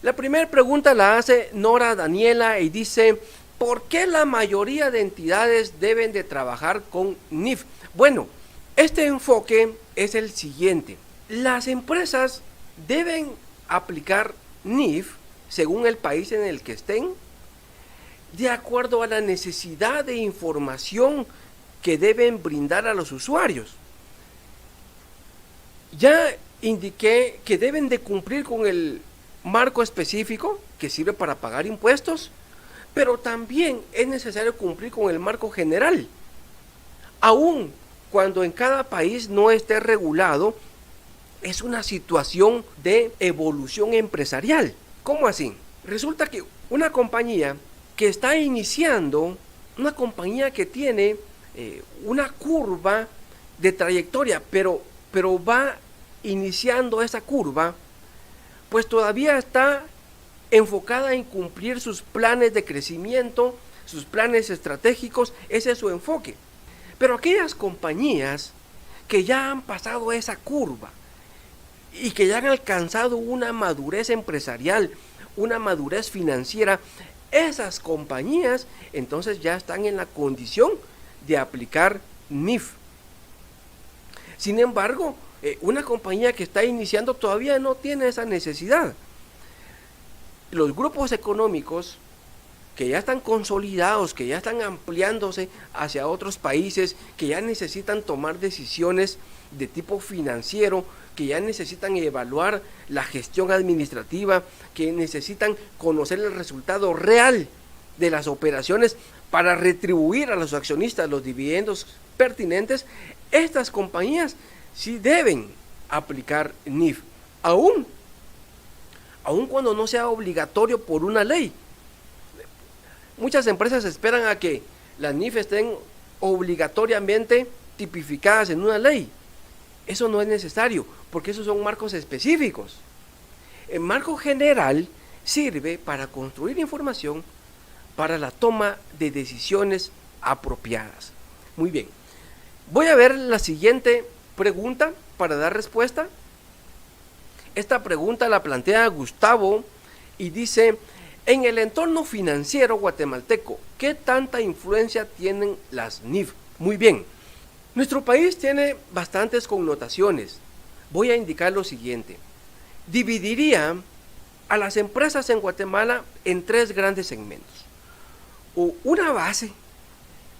La primera pregunta la hace Nora Daniela y dice, ¿por qué la mayoría de entidades deben de trabajar con NIF? Bueno, este enfoque es el siguiente. Las empresas deben aplicar NIF según el país en el que estén, de acuerdo a la necesidad de información que deben brindar a los usuarios. Ya indiqué que deben de cumplir con el marco específico que sirve para pagar impuestos, pero también es necesario cumplir con el marco general. Aun cuando en cada país no esté regulado, es una situación de evolución empresarial. ¿Cómo así? Resulta que una compañía que está iniciando, una compañía que tiene una curva de trayectoria, pero va iniciando esa curva, pues todavía está enfocada en cumplir sus planes de crecimiento, sus planes estratégicos, ese es su enfoque. Pero aquellas compañías que ya han pasado esa curva y que ya han alcanzado una madurez empresarial, una madurez financiera, esas compañías entonces ya están en la condición de aplicar NIF. Sin embargo, una compañía que está iniciando todavía no tiene esa necesidad. Los grupos económicos que ya están consolidados, que ya están ampliándose hacia otros países, que ya necesitan tomar decisiones de tipo financiero, que ya necesitan evaluar la gestión administrativa, que necesitan conocer el resultado real de las operaciones para retribuir a los accionistas los dividendos pertinentes, estas compañías sí deben aplicar NIF, aun cuando no sea obligatorio por una ley. Muchas empresas esperan a que las NIF estén obligatoriamente tipificadas en una ley. Eso no es necesario, porque esos son marcos específicos. El marco general sirve para construir información para la toma de decisiones apropiadas. Muy bien, voy a ver la siguiente pregunta para dar respuesta. Esta pregunta la plantea Gustavo y dice: en el entorno financiero guatemalteco, ¿qué tanta influencia tienen las NIF? Muy bien, nuestro país tiene bastantes connotaciones. Voy a indicar lo siguiente. Dividiría a las empresas en Guatemala en tres grandes segmentos. Una base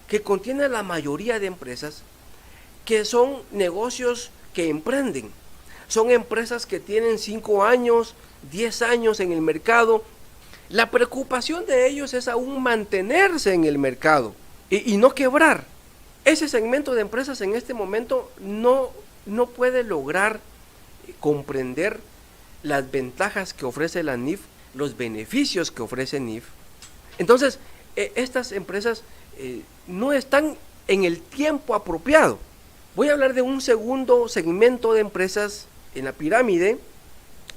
que contiene la mayoría de empresas que son negocios que emprenden. Son empresas que tienen 5 años, 10 años en el mercado. La preocupación de ellos es aún mantenerse en el mercado y no quebrar. Ese segmento de empresas en este momento no puede lograr comprender las ventajas que ofrece la NIF, los beneficios que ofrece NIF. Entonces, estas empresas no están en el tiempo apropiado. Voy a hablar de un segundo segmento de empresas en la pirámide,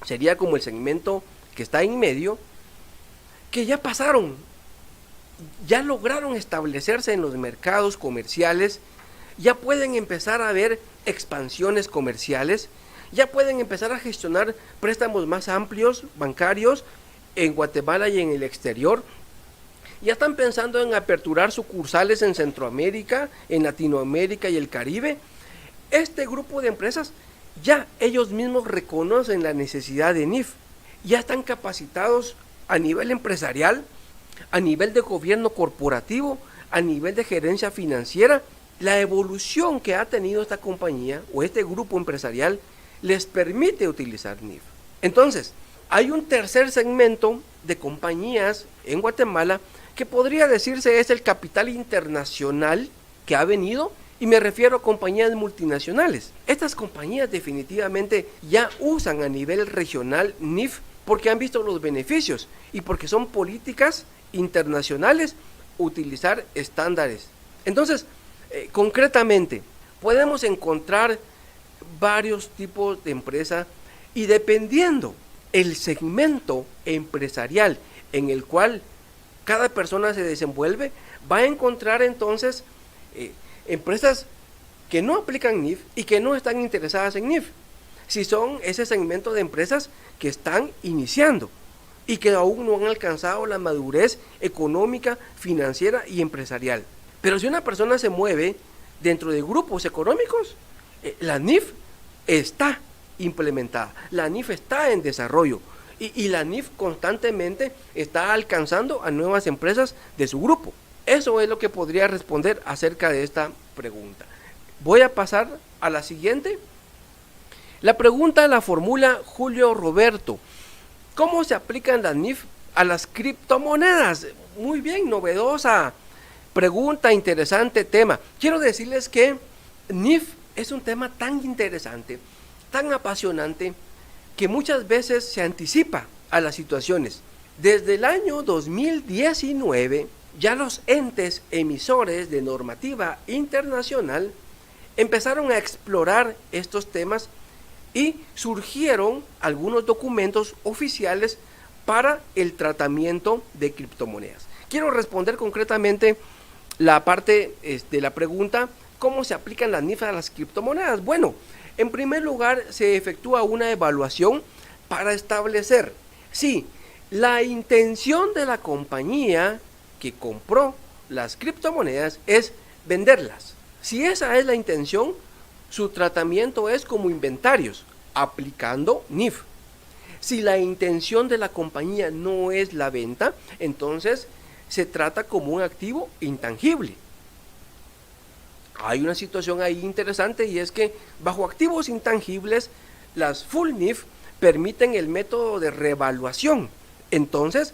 sería como el segmento que está en medio, que ya pasaron, ya lograron establecerse en los mercados comerciales, ya pueden empezar a ver expansiones comerciales, ya pueden empezar a gestionar préstamos más amplios, bancarios, en Guatemala y en el exterior. Ya están pensando en aperturar sucursales en Centroamérica, en Latinoamérica y el Caribe. Este grupo de empresas ya ellos mismos reconocen la necesidad de NIF, ya están capacitados a nivel empresarial, a nivel de gobierno corporativo, a nivel de gerencia financiera. La evolución que ha tenido esta compañía o este grupo empresarial les permite utilizar NIF. Entonces, hay un tercer segmento de compañías en Guatemala que podría decirse es el capital internacional que ha venido, y me refiero a compañías multinacionales. Estas compañías definitivamente ya usan a nivel regional NIF porque han visto los beneficios y porque son políticas internacionales utilizar estándares. Entonces, concretamente, podemos encontrar varios tipos de empresa y dependiendo el segmento empresarial en el cual cada persona se desenvuelve, va a encontrar entonces empresas que no aplican NIF y que no están interesadas en NIF. Si son ese segmento de empresas que están iniciando y que aún no han alcanzado la madurez económica, financiera y empresarial. Pero si una persona se mueve dentro de grupos económicos, la NIF está implementada, la NIF está en desarrollo y la NIF constantemente está alcanzando a nuevas empresas de su grupo. Eso es lo que podría responder acerca de esta pregunta. Voy a pasar a la siguiente. La pregunta la formula Julio Roberto. ¿Cómo se aplican las NIF a las criptomonedas? Muy bien, novedosa pregunta, interesante tema. Quiero decirles que NIF es un tema tan interesante, tan apasionante, que muchas veces se anticipa a las situaciones. Desde el año 2019, ya los entes emisores de normativa internacional empezaron a explorar estos temas y surgieron algunos documentos oficiales para el tratamiento de criptomonedas. Quiero responder concretamente la parte de la pregunta, ¿cómo se aplican las NIF a las criptomonedas? Bueno, en primer lugar se efectúa una evaluación para establecer si la intención de la compañía que compró las criptomonedas es venderlas. Si esa es la intención, su tratamiento es como inventarios, aplicando NIF. Si la intención de la compañía no es la venta, entonces se trata como un activo intangible. Hay una situación ahí interesante y es que bajo activos intangibles, las full NIF permiten el método de revaluación. Entonces,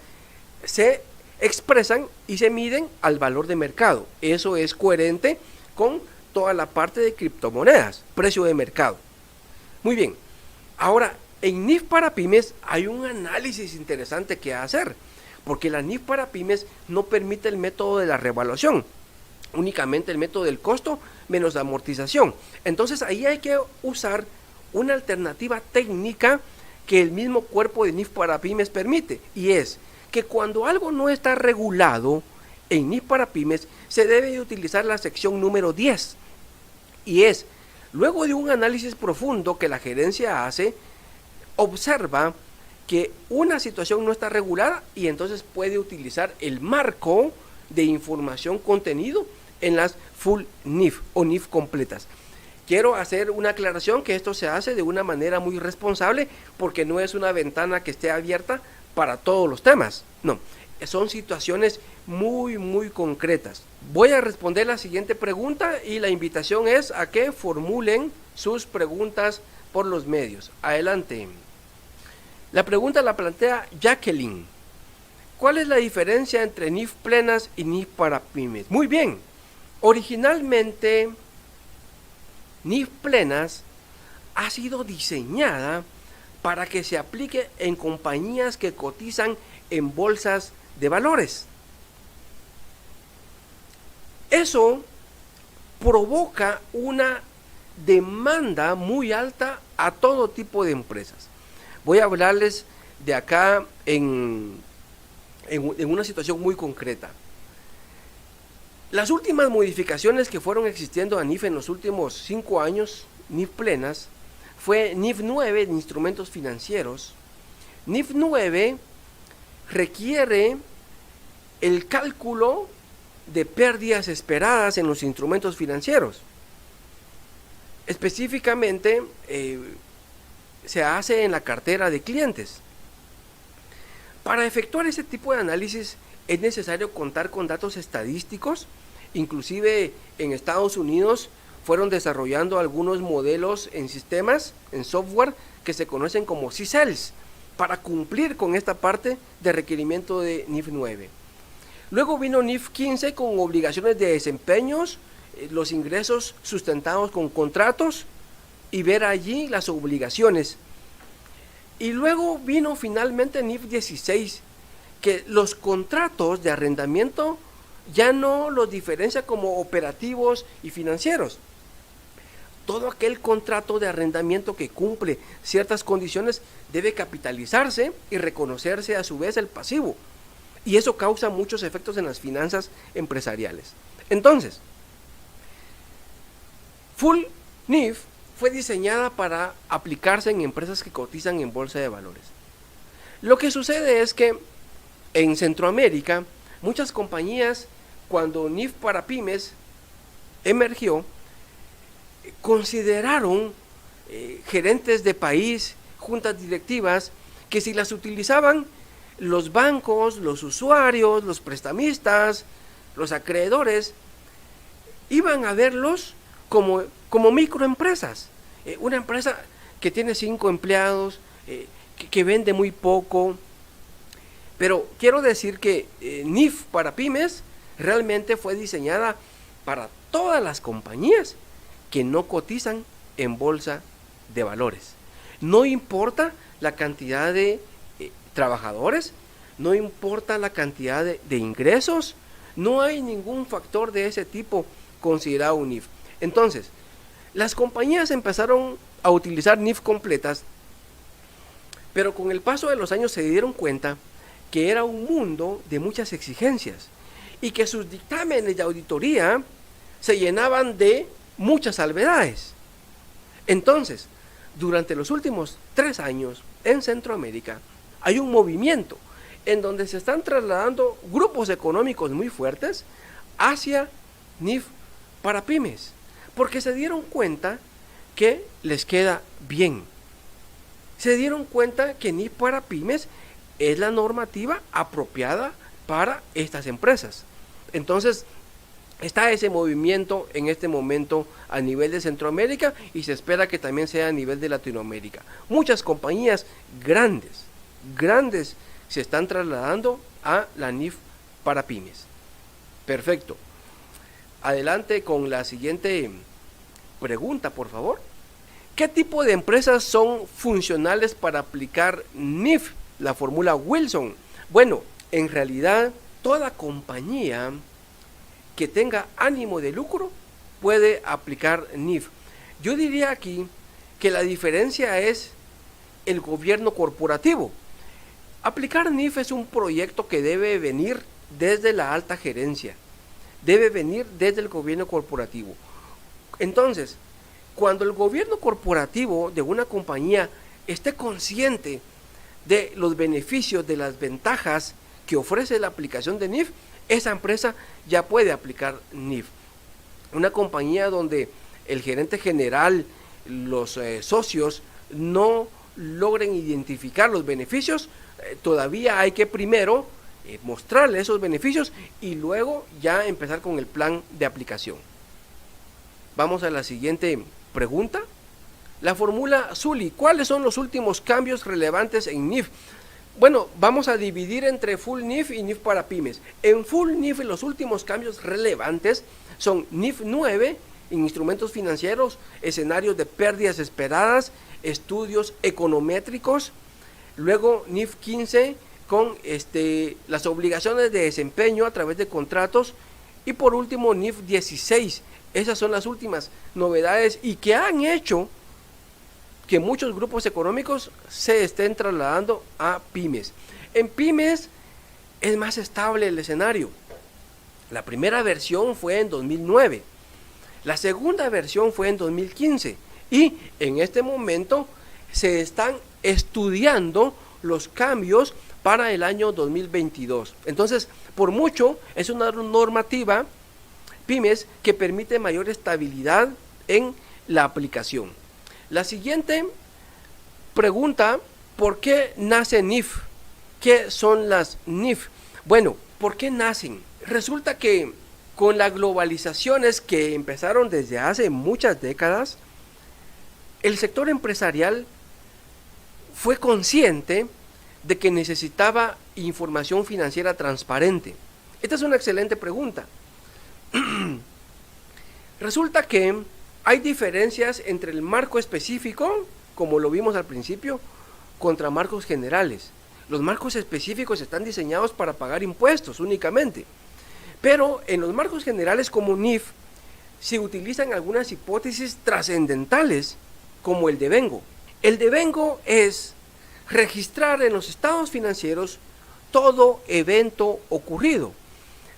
se expresan y se miden al valor de mercado. Eso es coherente con toda la parte de criptomonedas, precio de mercado. Muy bien, ahora en NIF para pymes hay un análisis interesante que hacer, porque la NIF para pymes no permite el método de la revaluación, únicamente el método del costo menos la amortización. Entonces ahí hay que usar una alternativa técnica que el mismo cuerpo de NIF para pymes permite, y es que cuando algo no está regulado en NIF para pymes se debe de utilizar la sección número 10, y es luego de un análisis profundo que la gerencia hace, observa que una situación no está regulada y entonces puede utilizar el marco de información contenido en las full NIF o NIF completas. Quiero hacer una aclaración que esto se hace de una manera muy responsable porque no es una ventana que esté abierta para todos los temas, no, son situaciones muy concretas. Voy a responder la siguiente pregunta y la invitación es a que formulen sus preguntas por los medios. Adelante. La pregunta la plantea Jacqueline. ¿Cuál es la diferencia entre NIF plenas y NIF para pymes? Muy bien, originalmente NIF plenas ha sido diseñada para que se aplique en compañías que cotizan en bolsas de valores. Eso provoca una demanda muy alta a todo tipo de empresas. Voy a hablarles de acá en una situación muy concreta. Las últimas modificaciones que fueron existiendo a NIF en los últimos 5 años, NIF plenas, fue NIF 9 de instrumentos financieros. NIF 9 requiere el cálculo de pérdidas esperadas en los instrumentos financieros. Específicamente se hace en la cartera de clientes. Para efectuar ese tipo de análisis es necesario contar con datos estadísticos. Inclusive en Estados Unidos fueron desarrollando algunos modelos en sistemas, en software que se conocen como CCELs, para cumplir con esta parte de requerimiento de NIF 9. Luego vino NIF 15 con obligaciones de desempeños, los ingresos sustentados con contratos y ver allí las obligaciones. Y luego vino finalmente NIF 16, que los contratos de arrendamiento ya no los diferencia como operativos y financieros. Todo aquel contrato de arrendamiento que cumple ciertas condiciones debe capitalizarse y reconocerse a su vez el pasivo. Y eso causa muchos efectos en las finanzas empresariales. Entonces, Full NIF fue diseñada para aplicarse en empresas que cotizan en bolsa de valores. Lo que sucede es que en Centroamérica, muchas compañías, cuando NIF para pymes emergió, consideraron gerentes de país, juntas directivas, que si las utilizaban los bancos, los usuarios, los prestamistas, los acreedores, iban a verlos como microempresas. Una empresa que tiene 5 empleados, que vende muy poco. Pero quiero decir que NIF para pymes realmente fue diseñada para todas las compañías que no cotizan en bolsa de valores. No importa la cantidad de trabajadores, no importa la cantidad de ingresos, no hay ningún factor de ese tipo considerado un NIF. Entonces, las compañías empezaron a utilizar NIF completas, pero con el paso de los años se dieron cuenta que era un mundo de muchas exigencias y que sus dictámenes de auditoría se llenaban de muchas salvedades. Entonces, durante los últimos 3 años en Centroamérica hay un movimiento en donde se están trasladando grupos económicos muy fuertes hacia NIF para pymes, porque se dieron cuenta que les queda bien. Se dieron cuenta que NIF para pymes es la normativa apropiada para estas empresas. Entonces, está ese movimiento en este momento a nivel de Centroamérica y se espera que también sea a nivel de Latinoamérica. Muchas compañías grandes se están trasladando a la NIF para pymes. Perfecto. Adelante con la siguiente pregunta, por favor. ¿Qué tipo de empresas son funcionales para aplicar NIF, la fórmula Wilson? Bueno, en realidad toda compañía que tenga ánimo de lucro puede aplicar NIF. Yo diría aquí que la diferencia es el gobierno corporativo. Aplicar NIF es un proyecto que debe venir desde la alta gerencia, debe venir desde el gobierno corporativo. Entonces, cuando el gobierno corporativo de una compañía esté consciente de los beneficios, de las ventajas que ofrece la aplicación de NIF, esa empresa ya puede aplicar NIF. Una compañía donde el gerente general, los socios no logren identificar los beneficios, todavía hay que primero mostrarle esos beneficios y luego ya empezar con el plan de aplicación. Vamos a la siguiente pregunta. La fórmula Zully, ¿cuáles son los últimos cambios relevantes en NIF? Bueno, vamos a dividir entre Full NIF y NIF para pymes. En Full NIF los últimos cambios relevantes son NIF 9 en instrumentos financieros, escenarios de pérdidas esperadas, estudios econométricos. Luego NIF 15 con las obligaciones de desempeño a través de contratos. Y por último NIF 16. Esas son las últimas novedades y que han hecho que muchos grupos económicos se estén trasladando a pymes. En pymes es más estable el escenario. La primera versión fue en 2009, la segunda versión fue en 2015 y en este momento se están estudiando los cambios para el año 2022. Entonces, por mucho, es una normativa pymes que permite mayor estabilidad en la aplicación. La siguiente pregunta, ¿por qué nace NIF? ¿Qué son las NIF? Bueno, ¿por qué nacen? Resulta que con las globalizaciones que empezaron desde hace muchas décadas, el sector empresarial fue consciente de que necesitaba información financiera transparente. Esta es una excelente pregunta. Resulta que hay diferencias entre el marco específico, como lo vimos al principio, contra marcos generales. Los marcos específicos están diseñados para pagar impuestos únicamente. Pero en los marcos generales como NIF se utilizan algunas hipótesis trascendentales como el devengo. El devengo es registrar en los estados financieros todo evento ocurrido,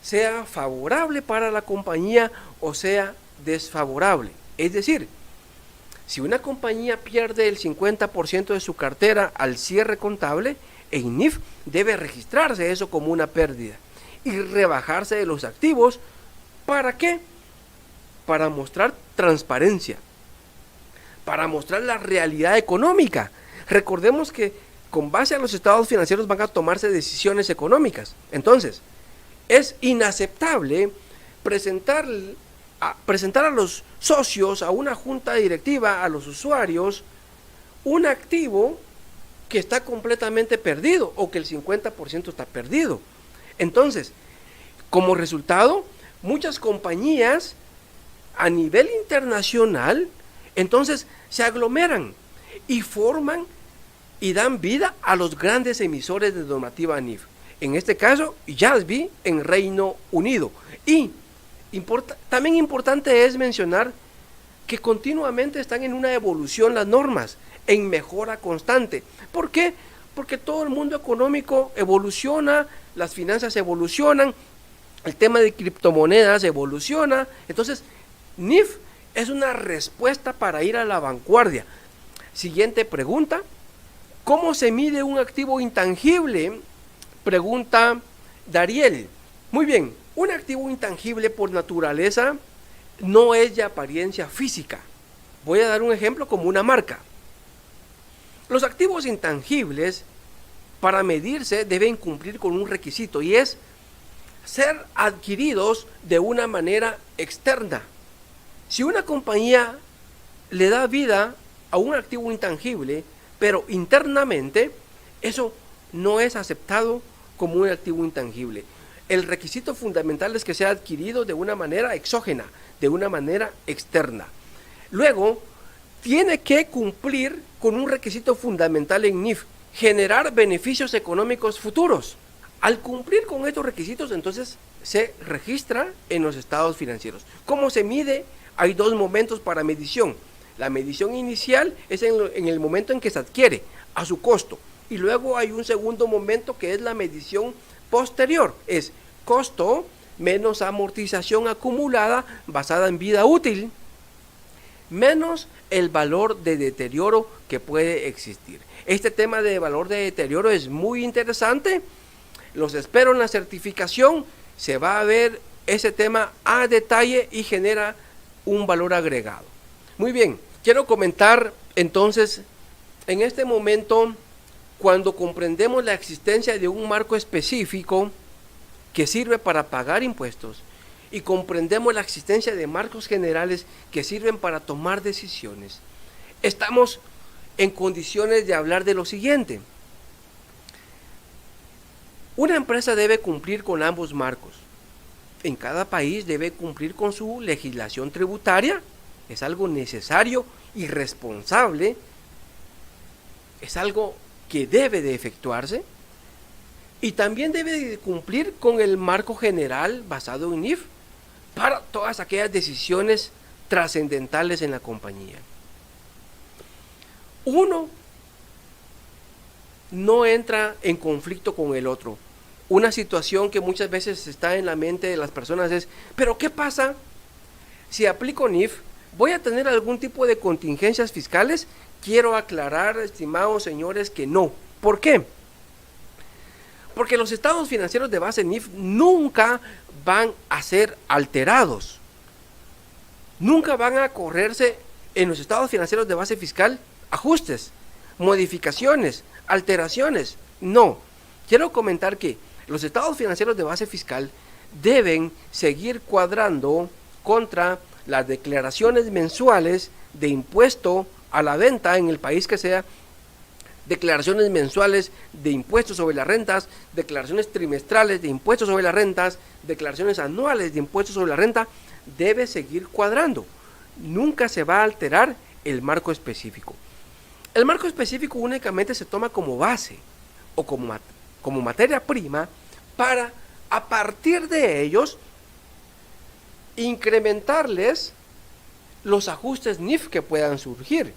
sea favorable para la compañía o sea desfavorable. Es decir, si una compañía pierde el 50% de su cartera al cierre contable, en NIF debe registrarse eso como una pérdida y rebajarse de los activos. ¿Para qué? Para mostrar transparencia, para mostrar la realidad económica. Recordemos que con base a los estados financieros van a tomarse decisiones económicas. Entonces, es inaceptable presentar a los socios, a una junta directiva, a los usuarios, un activo que está completamente perdido o que el 50% está perdido. Entonces, como resultado, muchas compañías a nivel internacional, entonces se aglomeran y forman y dan vida a los grandes emisores de normativa NIF. En este caso, JASB en Reino Unido. Y también importante es mencionar que continuamente están en una evolución las normas, en mejora constante. ¿Por qué? Porque todo el mundo económico evoluciona, las finanzas evolucionan, el tema de criptomonedas evoluciona. Entonces, NIF es una respuesta para ir a la vanguardia. Siguiente pregunta. ¿Cómo se mide un activo intangible? Pregunta Dariel. Muy bien, un activo intangible por naturaleza no es de apariencia física. Voy a dar un ejemplo como una marca. Los activos intangibles, para medirse, deben cumplir con un requisito y es ser adquiridos de una manera externa. Si una compañía le da vida a un activo intangible, pero internamente, eso no es aceptado como un activo intangible. El requisito fundamental es que sea adquirido de una manera exógena, de una manera externa. Luego, tiene que cumplir con un requisito fundamental en NIF, generar beneficios económicos futuros. Al cumplir con estos requisitos, entonces se registra en los estados financieros. ¿Cómo se mide? Hay dos momentos para medición. La medición inicial es en el momento en que se adquiere, a su costo. Y luego hay un segundo momento que es la medición posterior. Es costo menos amortización acumulada basada en vida útil, menos el valor de deterioro que puede existir. Este tema de valor de deterioro es muy interesante. Los espero en la certificación. Se va a ver ese tema a detalle y genera un valor agregado. Muy bien, quiero comentar entonces, en este momento, cuando comprendemos la existencia de un marco específico que sirve para pagar impuestos y comprendemos la existencia de marcos generales que sirven para tomar decisiones, estamos en condiciones de hablar de lo siguiente. Una empresa debe cumplir con ambos marcos. En cada país debe cumplir con su legislación tributaria. Es algo necesario y responsable. Es algo que debe de efectuarse. Y también debe de cumplir con el marco general basado en NIF para todas aquellas decisiones trascendentales en la compañía. Uno no entra en conflicto con el otro. Una situación que muchas veces está en la mente de las personas es, ¿pero qué pasa si aplico NIF? ¿Voy a tener algún tipo de contingencias fiscales? Quiero aclarar, estimados señores, que no. ¿Por qué? Porque los estados financieros de base NIF nunca van a ser alterados. Nunca van a correrse en los estados financieros de base fiscal ajustes, modificaciones, alteraciones. No. Quiero comentar que los estados financieros de base fiscal deben seguir cuadrando contra las declaraciones mensuales de impuesto a la venta en el país que sea, declaraciones mensuales de impuestos sobre las rentas, declaraciones trimestrales de impuestos sobre las rentas, declaraciones anuales de impuestos sobre la renta, debe seguir cuadrando. Nunca se va a alterar el marco específico. El marco específico únicamente se toma como base o como materia prima para, a partir de ellos, incrementarles los ajustes NIF que puedan surgir.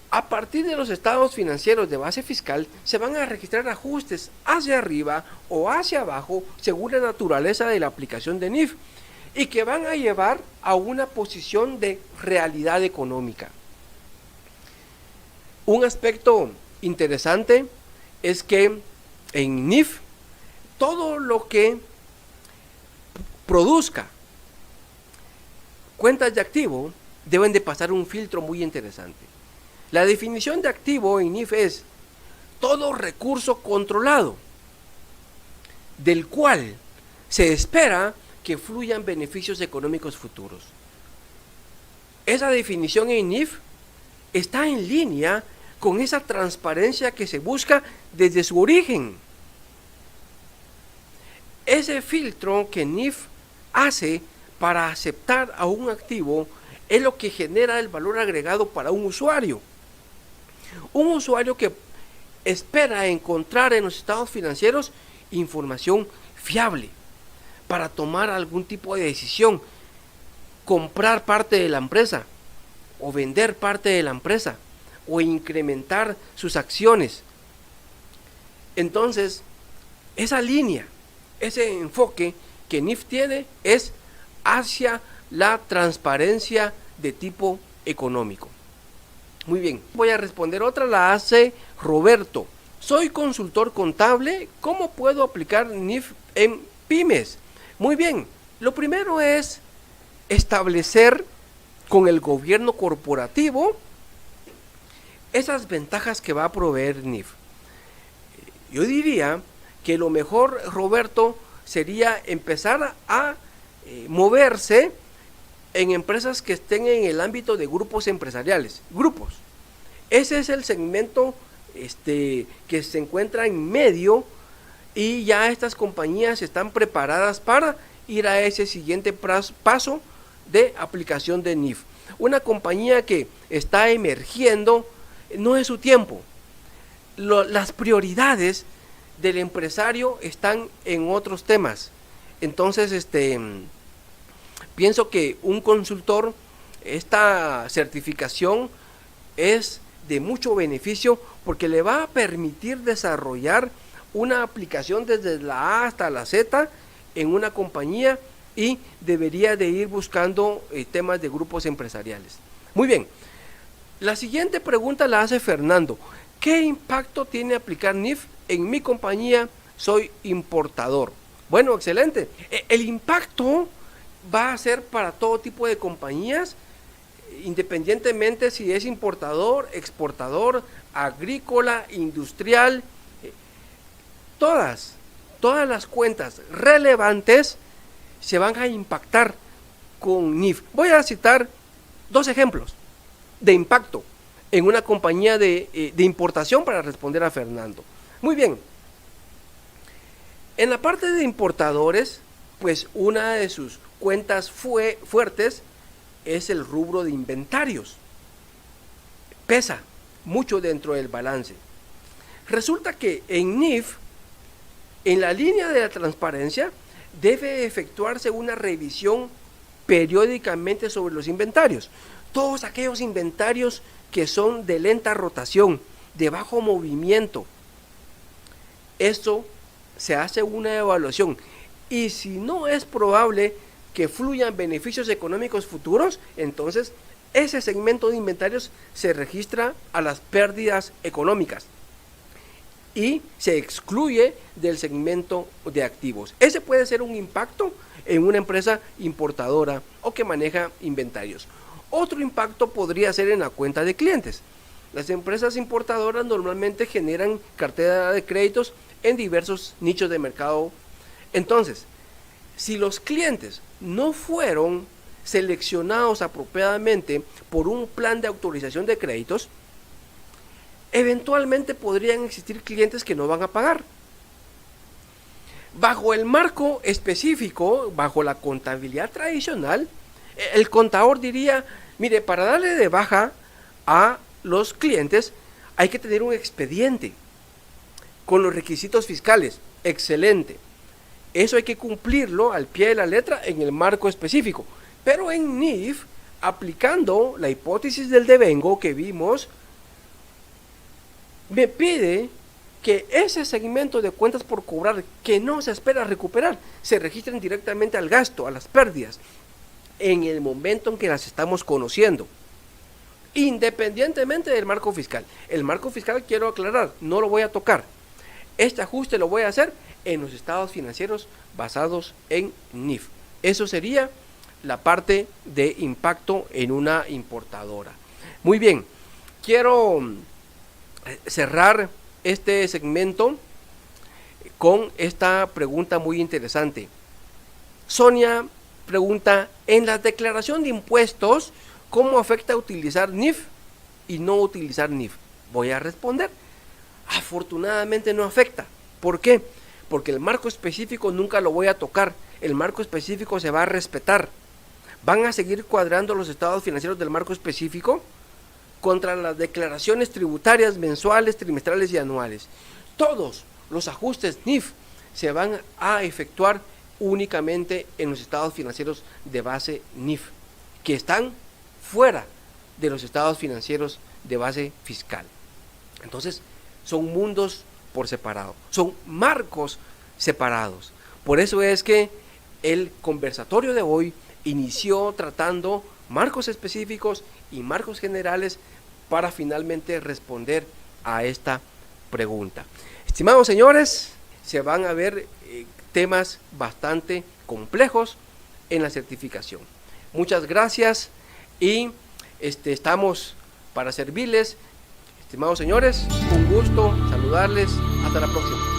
A partir de los estados financieros de base fiscal se van a registrar ajustes hacia arriba o hacia abajo según la naturaleza de la aplicación de NIF y que van a llevar a una posición de realidad económica. Un aspecto interesante es que en NIF todo lo que produzca cuentas de activo deben de pasar un filtro muy interesante. La definición de activo en NIF es todo recurso controlado del cual se espera que fluyan beneficios económicos futuros. Esa definición en NIF está en línea con esa transparencia que se busca desde su origen. Ese filtro que NIF hace para aceptar a un activo es lo que genera el valor agregado para un usuario. Un usuario que espera encontrar en los estados financieros información fiable para tomar algún tipo de decisión, comprar parte de la empresa o vender parte de la empresa o incrementar sus acciones. Entonces, esa línea, ese enfoque que NIF tiene es hacia la transparencia de tipo económico. Muy bien, voy a responder otra, la hace Roberto. Soy consultor contable, ¿cómo puedo aplicar NIF en pymes? Muy bien, lo primero es establecer con el gobierno corporativo esas ventajas que va a proveer NIF. Yo diría que lo mejor, Roberto, sería empezar a moverse en empresas que estén en el ámbito de grupos empresariales, grupos. Ese es el segmento que se encuentra en medio y ya estas compañías están preparadas para ir a ese siguiente paso de aplicación de NIF. Una compañía que está emergiendo, no es su tiempo. Las prioridades del empresario están en otros temas. Entonces, pienso que un consultor, esta certificación es de mucho beneficio porque le va a permitir desarrollar una aplicación desde la A hasta la Z en una compañía y debería de ir buscando temas de grupos empresariales. Muy bien, la siguiente pregunta la hace Fernando. ¿Qué impacto tiene aplicar NIF en mi compañía? Soy importador. Bueno, excelente. El impacto va a ser para todo tipo de compañías, independientemente si es importador, exportador, agrícola, industrial. Todas las cuentas relevantes se van a impactar con NIF. Voy a citar 2 ejemplos de impacto en una compañía de importación para responder a Fernando. Muy bien. En la parte de importadores, pues una de sus cuentas fuertes es el rubro de inventarios. Pesa mucho dentro del balance. Resulta que en NIF, en la línea de la transparencia, debe efectuarse una revisión periódicamente sobre los inventarios. Todos aquellos inventarios que son de lenta rotación, de bajo movimiento. Esto se hace una evaluación y si no es probable que fluyan beneficios económicos futuros, entonces ese segmento de inventarios se registra a las pérdidas económicas y se excluye del segmento de activos. Ese puede ser un impacto en una empresa importadora o que maneja inventarios. Otro impacto podría ser en la cuenta de clientes. Las empresas importadoras normalmente generan cartera de créditos en diversos nichos de mercado. Entonces, si los clientes no fueron seleccionados apropiadamente por un plan de autorización de créditos, eventualmente podrían existir clientes que no van a pagar. Bajo el marco específico, bajo la contabilidad tradicional, el contador diría, mire, para darle de baja a los clientes hay que tener un expediente con los requisitos fiscales. Excelente. Eso hay que cumplirlo al pie de la letra en el marco específico. Pero en NIF, aplicando la hipótesis del devengo que vimos, me pide que ese segmento de cuentas por cobrar que no se espera recuperar, se registren directamente al gasto, a las pérdidas, en el momento en que las estamos conociendo, independientemente del marco fiscal. El marco fiscal, quiero aclarar, no lo voy a tocar. Este ajuste lo voy a hacer en los estados financieros basados en NIF. Eso sería la parte de impacto en una importadora. Muy bien, quiero cerrar este segmento con esta pregunta muy interesante. Sonia pregunta, en la declaración de impuestos, ¿cómo afecta utilizar NIF y no utilizar NIF? Voy a responder, afortunadamente no afecta. ¿Por qué? Porque el marco específico nunca lo voy a tocar, el marco específico se va a respetar. Van a seguir cuadrando los estados financieros del marco específico contra las declaraciones tributarias mensuales, trimestrales y anuales. Todos los ajustes NIF se van a efectuar únicamente en los estados financieros de base NIF, que están fuera de los estados financieros de base fiscal. Entonces, son mundos por separado, son marcos separados. Por eso es que el conversatorio de hoy inició tratando marcos específicos y marcos generales para finalmente responder a esta pregunta. Estimados señores, se van a ver temas bastante complejos en la certificación. Muchas gracias y estamos para servirles. Estimados señores, un gusto saludarles. Hasta la próxima.